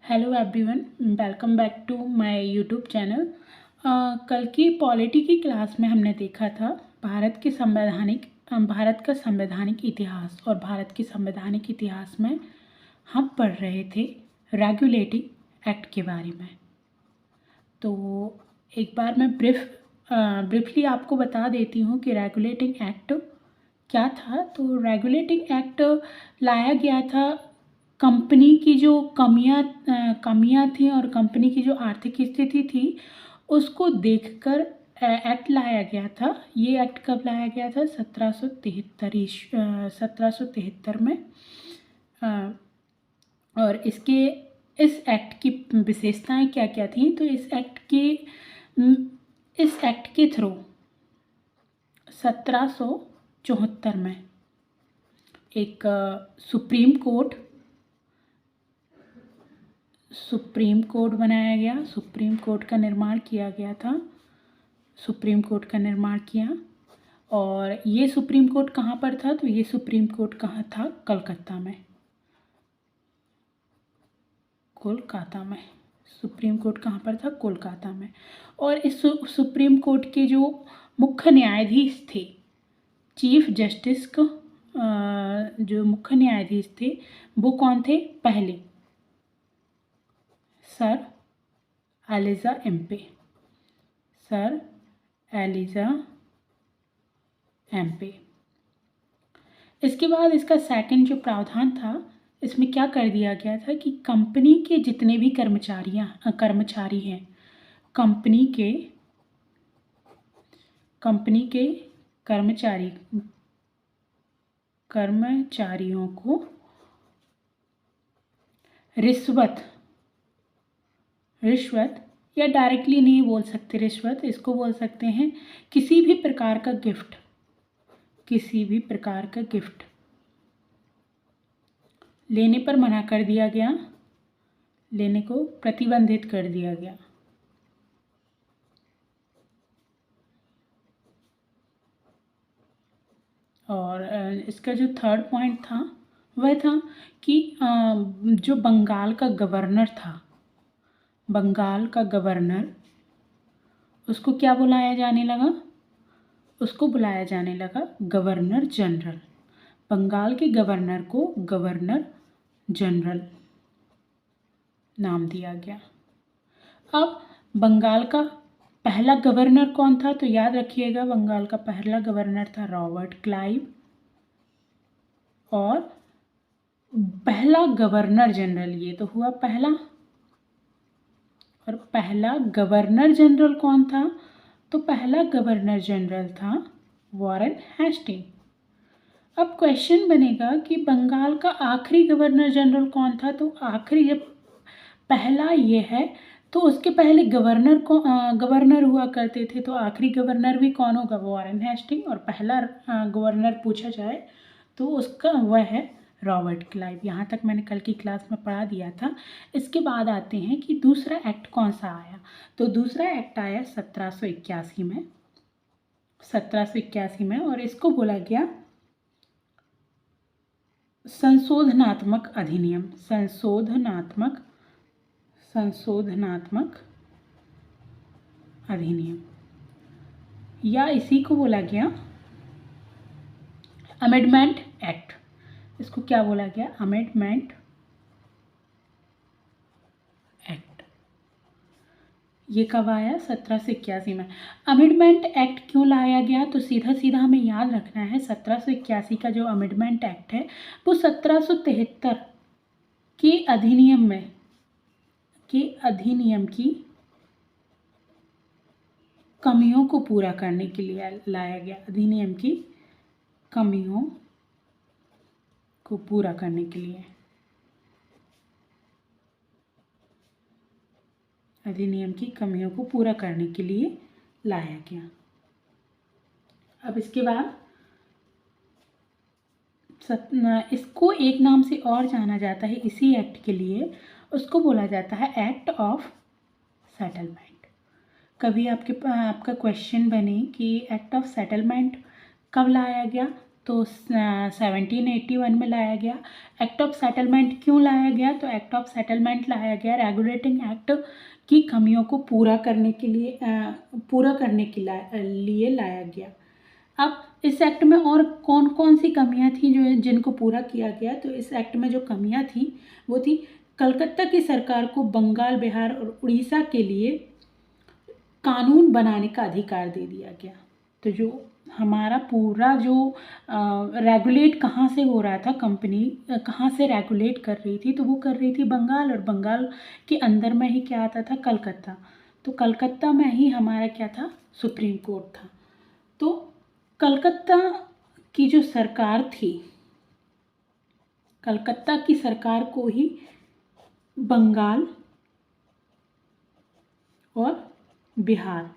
Hello everyone, welcome back to my YouTube channel. कल की polity की क्लास में हमने देखा था भारत का संवैधानिक इतिहास, और भारत के संवैधानिक इतिहास में हम पढ़ रहे थे रेगुलेटिंग एक्ट के बारे में। तो एक बार मैं ब्रीफली आपको बता देती हूँ कि रेगुलेटिंग एक्ट क्या था। तो रेगुलेटिंग एक्ट लाया गया था कंपनी की जो कमियां थी और कंपनी की जो आर्थिक स्थिति थी उसको देखकर एक्ट लाया गया था। ये एक्ट कब लाया गया था? 1773 में। और इस एक्ट की विशेषताएं क्या क्या थी? तो इस एक्ट के थ्रू 1774 में एक सुप्रीम कोर्ट बनाया गया। सुप्रीम कोर्ट का निर्माण किया गया था। सुप्रीम कोर्ट का निर्माण किया। और ये सुप्रीम कोर्ट कहाँ पर था? तो ये सुप्रीम कोर्ट कहाँ था? कलकत्ता में। कोलकाता में सुप्रीम कोर्ट कहाँ पर था? कोलकाता में। और इस सुप्रीम कोर्ट के जो मुख्य न्यायाधीश थे, चीफ जस्टिस को जो मुख्य न्यायाधीश थे वो कौन थे? पहले सर एलिजा एम्पे। इसके बाद इसका सेकंड जो प्रावधान था, इसमें क्या कर दिया गया था कि कंपनी के जितने भी कर्मचारी हैं, कंपनी के कर्मचारियों को रिश्वत या डायरेक्टली नहीं बोल सकते रिश्वत, इसको बोल सकते हैं किसी भी प्रकार का गिफ्ट लेने पर मना कर दिया गया, लेने को प्रतिबंधित कर दिया गया। और इसका जो थर्ड पॉइंट था वह था कि जो बंगाल का गवर्नर उसको क्या बुलाया जाने लगा? उसको बुलाया जाने लगा गवर्नर जनरल। बंगाल के गवर्नर को गवर्नर जनरल नाम दिया गया। अब बंगाल का पहला गवर्नर कौन था? तो याद रखिएगा, बंगाल का पहला गवर्नर था रॉबर्ट क्लाइव। और पहला गवर्नर जनरल, ये तो हुआ पहला। और पहला गवर्नर जनरल कौन था? तो पहला गवर्नर जनरल था वॉरेन हेस्टिंग। अब क्वेश्चन बनेगा कि बंगाल का आखिरी गवर्नर जनरल कौन था? तो आखिरी, जब पहला ये है तो उसके पहले गवर्नर हुआ करते थे, तो आखिरी गवर्नर भी कौन होगा? Warren Hasting. और पहला गवर्नर पूछा जाए तो उसका वह है रॉबर्ट क्लाइव। यहाँ तक मैंने कल की क्लास में पढ़ा दिया था। इसके बाद आते हैं कि दूसरा एक्ट कौन सा आया। तो दूसरा एक्ट आया 1781 में, और इसको बोला गया संशोधनात्मक अधिनियम, या इसी को बोला गया अमेंडमेंट एक्ट। इसको क्या बोला गया? Amendment act. ये कब आया? 1781 में। अमेंडमेंट एक्ट क्यों लाया गया? तो सीधा हमें याद रखना है 1781 का जो अमेंडमेंट एक्ट है वो 1773 के अधिनियम की कमियों को पूरा करने के लिए लाया गया। अधिनियम की कमियों को पूरा करने के लिए लाया गया। अब इसके बाद इसको एक नाम से और जाना जाता है इसी एक्ट के लिए, उसको बोला जाता है एक्ट ऑफ सेटलमेंट। कभी आपका क्वेश्चन बने कि एक्ट ऑफ सेटलमेंट कब लाया गया, तो 1781 में लाया गया। एक्ट ऑफ सेटलमेंट क्यों लाया गया? तो एक्ट ऑफ सेटलमेंट लाया गया रेगुलेटिंग एक्ट की कमियों को पूरा करने के लिए लाया गया। अब इस एक्ट में और कौन कौन सी कमियां थी जिनको पूरा किया गया? तो इस एक्ट में जो कमियां थी वो थी कलकत्ता की सरकार को बंगाल, बिहार और उड़ीसा के लिए कानून बनाने का अधिकार दे दिया गया। तो जो हमारा पूरा जो रेगुलेट कहाँ से हो रहा था, कंपनी कहाँ से रेगुलेट कर रही थी? तो वो कर रही थी बंगाल, और बंगाल के अंदर में ही क्या आता था? कलकत्ता। तो कलकत्ता में ही हमारा क्या था? सुप्रीम कोर्ट था। तो कलकत्ता की जो सरकार थी, कलकत्ता की सरकार को ही बंगाल और बिहार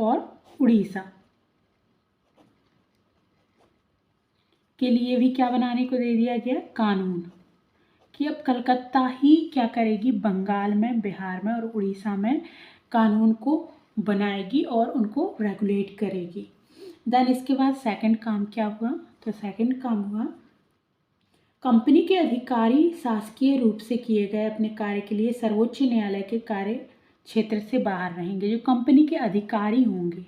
और उड़ीसा के लिए भी क्या बनाने को दे दिया गया? कानून, कि अब कलकत्ता ही क्या करेगी? बंगाल में, बिहार में और उड़ीसा में कानून को बनाएगी और उनको रेगुलेट करेगी। देन इसके बाद सेकंड काम क्या हुआ? तो सेकंड काम हुआ कंपनी के अधिकारी शासकीय रूप से किए गए अपने कार्य के लिए सर्वोच्च न्यायालय के कार्य क्षेत्र से बाहर रहेंगे। जो कंपनी के अधिकारी होंगे,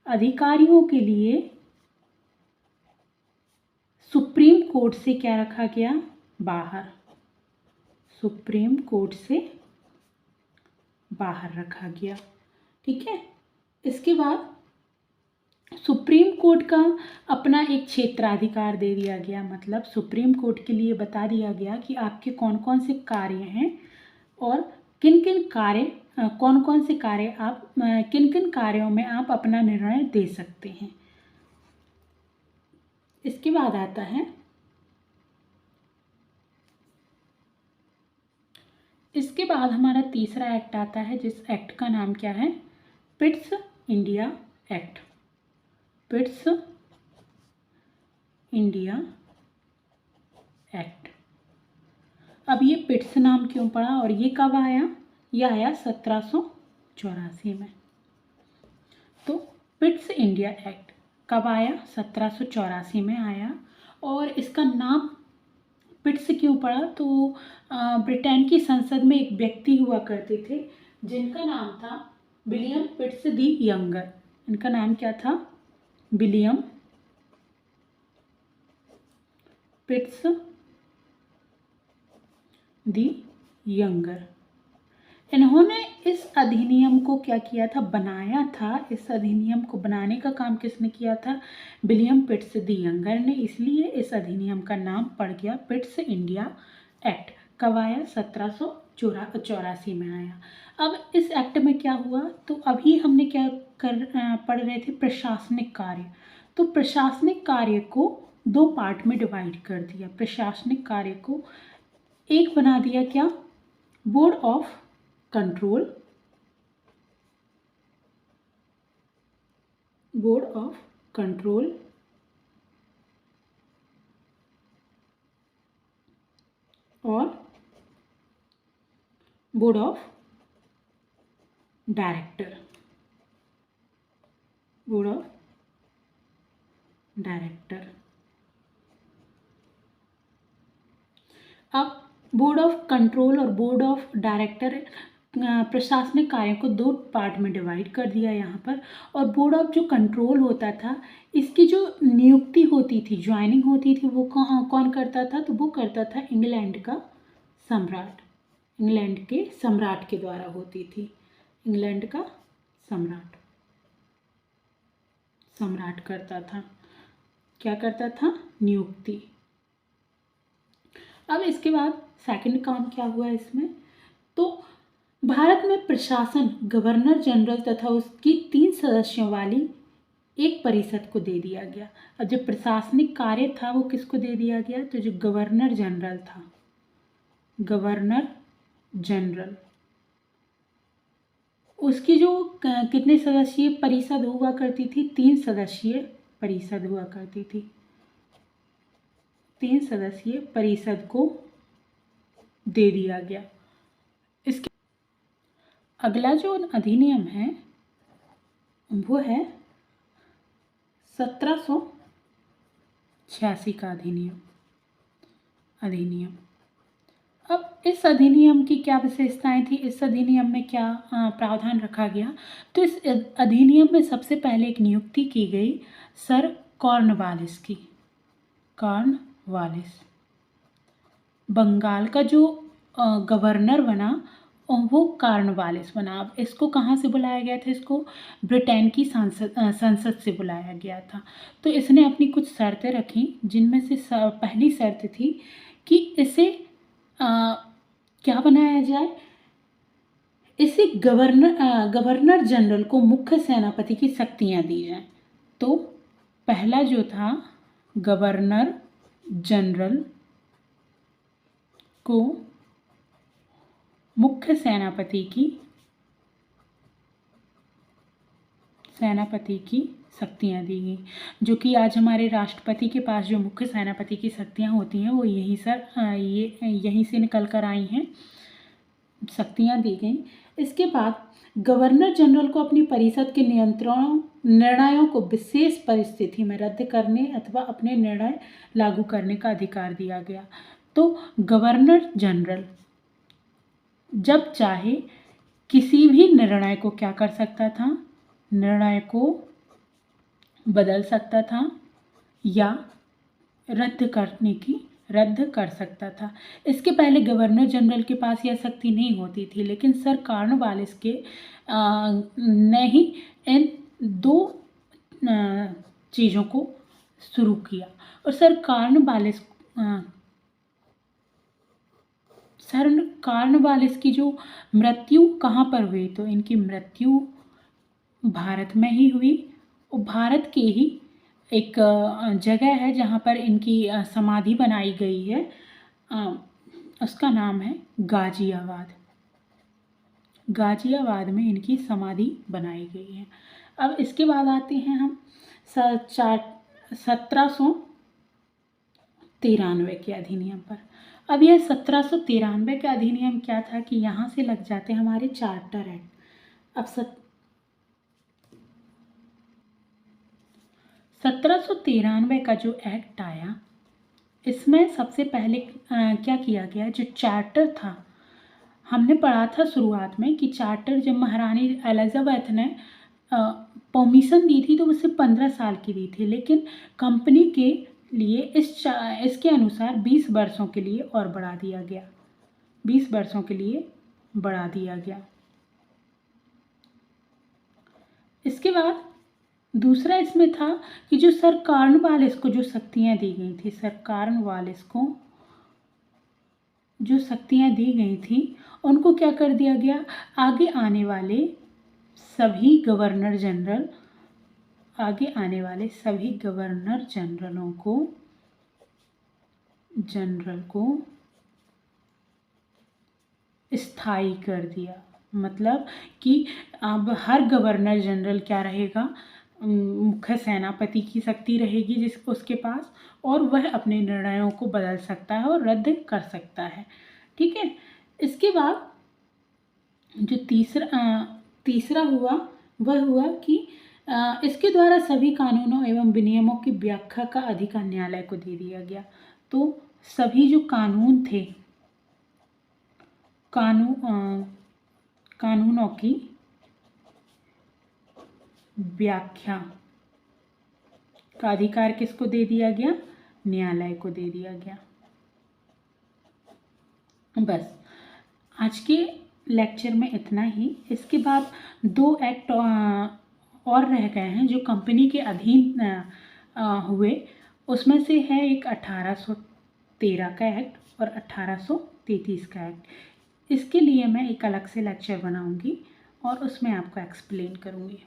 अधिकारियों के लिए सुप्रीम कोर्ट से क्या रखा गया? बाहर। सुप्रीम कोर्ट से बाहर रखा गया। ठीक है। इसके बाद सुप्रीम कोर्ट का अपना एक क्षेत्राधिकार दे दिया गया। मतलब सुप्रीम कोर्ट के लिए बता दिया गया कि आपके कौन कौन से कार्य हैं और किन किन कार्यों में आप अपना निर्णय दे सकते हैं। इसके बाद आता है, इसके बाद हमारा तीसरा एक्ट आता है, जिस एक्ट का नाम क्या है? Pitt's India act. Pitt's India act. अब ये पिट्स नाम क्यों पड़ा और ये कब आया? ये आया 1784 में। तो पिट्स इंडिया एक्ट कब आया? 1784 में आया। और इसका नाम पिट्स क्यों पड़ा? तो ब्रिटेन की संसद में एक व्यक्ति हुआ करते थे जिनका नाम था विलियम पिट्स दी यंगर। इनका नाम क्या था? विलियम पिट्स दी यंगर। इन्होंने इस अधिनियम को क्या किया था? बनाया था। इस अधिनियम को बनाने का काम किसने किया था? विलियम पिट्स दी यंगर ने। इसलिए इस अधिनियम का नाम पड़ गया पिट्स इंडिया एक्ट। कब आया? 1784 में आया। अब इस एक्ट में क्या हुआ? तो अभी हमने क्या पढ़ रहे थे? प्रशासनिक कार्य। तो प्रशासनिक कार्य को दो पार्ट में डिवाइड कर दिया। प्रशासनिक कार्य को एक बना दिया क्या? Board of control, board of control और board of director. Board of director. अब बोर्ड ऑफ कंट्रोल और बोर्ड ऑफ डायरेक्टर प्रशासनिक कार्यों को दो पार्ट में डिवाइड कर दिया यहाँ पर। और बोर्ड ऑफ जो कंट्रोल होता था, इसकी जो नियुक्ति होती थी, ज्वाइनिंग होती थी, वो कौन करता था? तो वो करता था इंग्लैंड का सम्राट। इंग्लैंड के सम्राट के द्वारा होती थी। इंग्लैंड का सम्राट करता था। क्या करता था? नियुक्ति। अब इसके बाद सेकंड काम क्या हुआ इसमें? तो भारत में प्रशासन गवर्नर जनरल तथा उसकी 3 सदस्यों वाली एक परिषद को दे दिया गया। अब जो प्रशासनिक कार्य था वो किसको दे दिया गया? तो जो गवर्नर जनरल था, गवर्नर जनरल, उसकी जो कितने सदस्यीय परिषद हुआ करती थी? 3 सदस्यीय परिषद हुआ करती थी। 3 सदस्यीय परिषद को दे दिया गया। इसके अगला जो अधिनियम है वो है 1786 का अधिनियम। अब इस अधिनियम की क्या विशेषताएं थी, इस अधिनियम में क्या प्रावधान रखा गया, तो इस अधिनियम में सबसे पहले एक नियुक्ति की गई सर कॉर्नवालिस की। कॉर्नवालिस बंगाल का जो गवर्नर बना वो कॉर्नवालिस बना। अब इसको कहाँ से बुलाया गया था, इसको ब्रिटेन की संसद से बुलाया गया था। तो इसने अपनी कुछ शर्तें रखी, जिनमें से पहली शर्त थी कि इसे क्या बनाया जाए, इसे गवर्नर जनरल को मुख्य सेनापति की शक्तियां दी जाएं। तो पहला जो था, गवर्नर जनरल को मुख्य सेनापति की शक्तियां दी गई, जो कि आज हमारे राष्ट्रपति के पास जो मुख्य सेनापति की शक्तियां होती हैं वो यहीं से निकल कर आई हैं, शक्तियां दी गई। इसके बाद गवर्नर जनरल को अपनी परिषद के निर्णयों को विशेष परिस्थिति में रद्द करने अथवा अपने निर्णय लागू करने का अधिकार दिया गया। तो गवर्नर जनरल जब चाहे किसी भी निर्णय को क्या कर सकता था, निर्णय को बदल सकता था या रद्द कर सकता था। इसके पहले गवर्नर जनरल के पास यह शक्ति नहीं होती थी, लेकिन सर कॉर्नवालिस ने ही इन दो चीज़ों को शुरू किया। और सर कॉर्नवालिस की जो मृत्यु कहाँ पर हुई, तो इनकी मृत्यु भारत में ही हुई। और भारत के ही एक जगह है जहाँ पर इनकी समाधि बनाई गई है, उसका नाम है गाजियाबाद। गाजियाबाद में इनकी समाधि बनाई गई है। अब इसके बाद आते हैं हम 1793 के अधिनियम पर। अब यह 1793 का अधिनियम क्या था कि यहाँ से लग जाते हैं हमारे चार्टर एक्ट। अब 1793 का जो एक्ट आया, इसमें सबसे पहले क्या किया गया, जो चार्टर था, हमने पढ़ा था शुरुआत में कि चार्टर जब महारानी एलिजाबेथ ने परमिशन दी थी तो उससे 15 साल की दी थी, लेकिन कंपनी के लिए इसके अनुसार 20 वर्षों के लिए और बढ़ा दिया गया। 20 वर्षों के लिए बढ़ा दिया गया। इसके बाद दूसरा इसमें था कि जो सर कॉर्नवालिस को जो शक्तियां दी गई थी, सर कॉर्नवालिस को जो शक्तियां दी गई थी उनको क्या कर दिया गया, आगे आने वाले सभी गवर्नर जनरलों को स्थायी कर दिया। मतलब कि अब हर गवर्नर जनरल क्या रहेगा, मुख्य सेनापति की शक्ति रहेगी उसके पास, और वह अपने निर्णयों को बदल सकता है और रद्द कर सकता है। ठीक है। इसके बाद जो तीसरा हुआ वह हुआ कि इसके द्वारा सभी कानूनों एवं विनियमों की व्याख्या का अधिकार न्यायालय को दे दिया गया। तो सभी जो कानून थे, कानूनों की व्याख्या का अधिकार किसको दे दिया गया, न्यायालय को दे दिया गया। बस आज के लेक्चर में इतना ही। इसके बाद 2 एक्ट और रह गए हैं जो कंपनी के अधीन हुए। उसमें से है एक 1813 का एक्ट और 1833 का एक्ट। इसके लिए मैं एक अलग से लेक्चर बनाऊंगी और उसमें आपको एक्सप्लेन करूंगी।